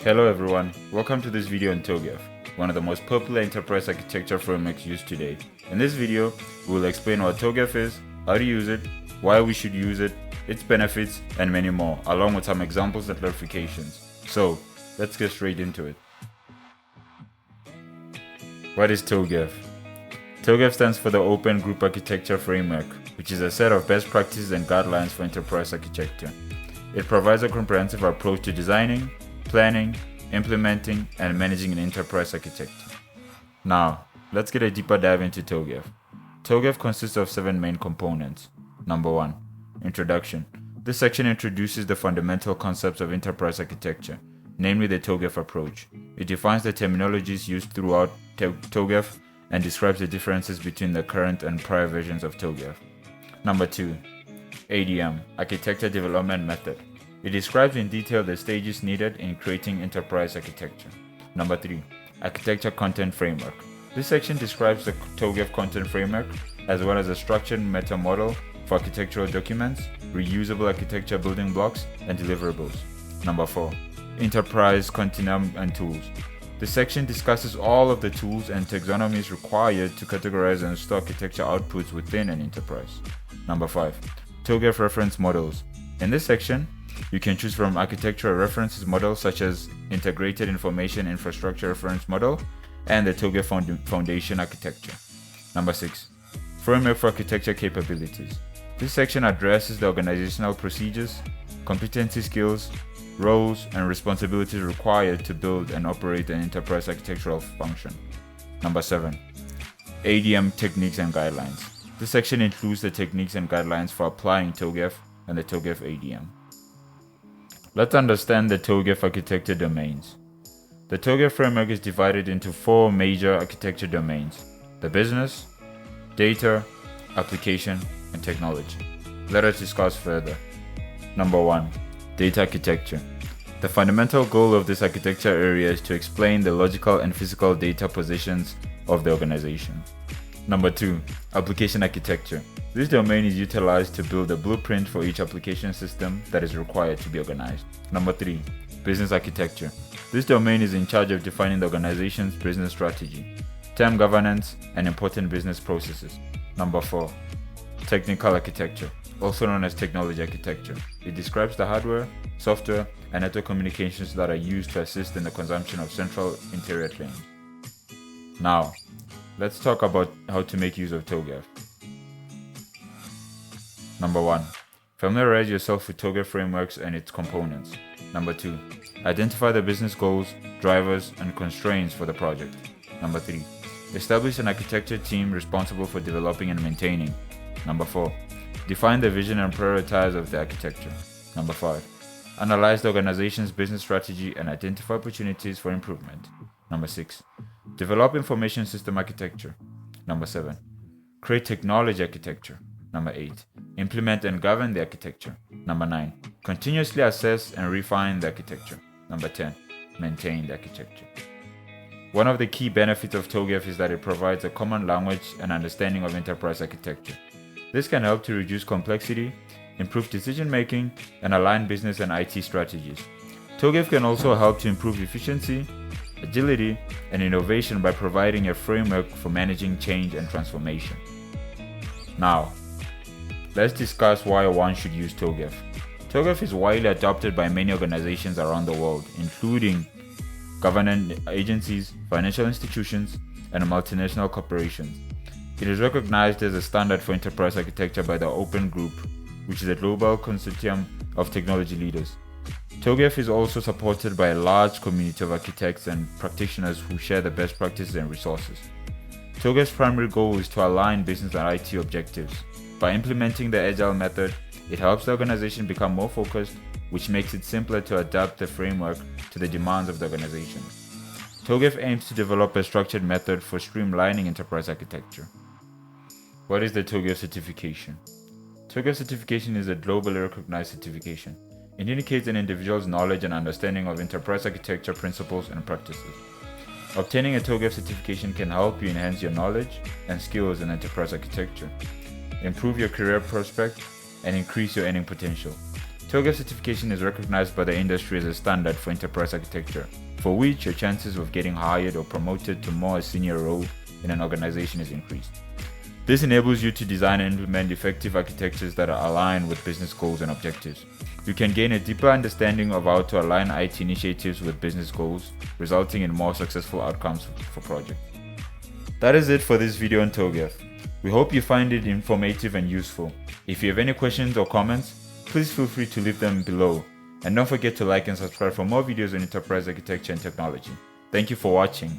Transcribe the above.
Hello everyone, welcome to this video on Togaf, one of the most popular enterprise architecture frameworks used today. In this video, we will explain what Togaf is, how to use it, why we should use it, its benefits, and many more, along with some examples and clarifications. So, let's get straight into it. What is Togaf? Togaf stands for the Open Group Architecture Framework, which is a set of best practices and guidelines for enterprise architecture. It provides a comprehensive approach to designing, planning, implementing, and managing an enterprise architecture. Now, let's get a deeper dive into Togaf. Togaf consists of 7 main components. Number 1. Introduction. This section introduces the fundamental concepts of enterprise architecture, namely the Togaf approach. It defines the terminologies used throughout Togaf and describes the differences between the current and prior versions of Togaf. Number 2. ADM, Architecture Development Method. It describes in detail the stages needed in creating enterprise architecture. Number 3. Architecture Content Framework. This section describes the Togaf content framework as well as a structured meta model for architectural documents, reusable architecture building blocks, and deliverables. Number 4. Enterprise Continuum and Tools. This section discusses all of the tools and taxonomies required to categorize and store architecture outputs within an enterprise. Number 5. Togaf Reference Models. In this section, you can choose from architectural references models such as Integrated Information Infrastructure Reference Model and the Togaf Foundation Architecture. Number 6. Framework for Architecture Capabilities. This section addresses the organizational procedures, competency skills, roles, and responsibilities required to build and operate an enterprise architectural function. Number 7. ADM Techniques and Guidelines. This section includes the techniques and guidelines for applying Togaf and the Togaf ADM. Let's understand the Togaf architecture domains. The Togaf framework is divided into 4 major architecture domains: the business, data, application, and technology. Let us discuss further. Number 1. Data architecture. The fundamental goal of this architecture area is to explain the logical and physical data positions of the organization. Number 2. Application architecture. This domain is utilized to build a blueprint for each application system that is required to be organized. Number 3. Business architecture. This domain is in charge of defining the organization's business strategy, term governance, and important business processes. Number 4. Technical architecture, also known as technology architecture. It describes the hardware, software, and network communications that are used to assist in the consumption of central interior claims. Now, let's talk about how to make use of Togaf. Number 1. Familiarize yourself with Togaf frameworks and its components. Number 2. Identify the business goals, drivers, and constraints for the project. Number 3. Establish an architecture team responsible for developing and maintaining. Number 4. Define the vision and prioritize of the architecture. Number 5. Analyze the organization's business strategy and identify opportunities for improvement. Number 6. Develop information system architecture. Number 7. Create technology architecture. Number 8. Implement and govern the architecture. Number 9. Continuously assess and refine the architecture. Number 10. Maintain the architecture. One of the key benefits of Togaf is that it provides a common language and understanding of enterprise architecture. This can help to reduce complexity, improve decision making, and align business and IT strategies. Togaf can also help to improve efficiency, agility, and innovation by providing a framework for managing change and transformation. Now, let's discuss why one should use Togaf. Togaf is widely adopted by many organizations around the world, including government agencies, financial institutions, and multinational corporations. It is recognized as a standard for enterprise architecture by the Open Group, which is a global consortium of technology leaders. Togaf is also supported by a large community of architects and practitioners who share the best practices and resources. Togaf's primary goal is to align business and IT objectives. By implementing the Agile method, it helps the organization become more focused, which makes it simpler to adapt the framework to the demands of the organization. Togaf aims to develop a structured method for streamlining enterprise architecture. What is the Togaf certification? Togaf certification is a globally recognized certification. It indicates an individual's knowledge and understanding of enterprise architecture principles and practices. Obtaining a Togaf certification can help you enhance your knowledge and skills in enterprise architecture, improve your career prospects, and increase your earning potential. Togaf certification is recognized by the industry as a standard for enterprise architecture, for which your chances of getting hired or promoted to more senior role in an organization is increased. This enables you to design and implement effective architectures that are aligned with business goals and objectives. You can gain a deeper understanding of how to align IT initiatives with business goals, resulting in more successful outcomes for projects. That is it for this video on Togaf. We hope you find it informative and useful. If you have any questions or comments, please feel free to leave them below. And don't forget to like and subscribe for more videos on enterprise architecture and technology. Thank you for watching.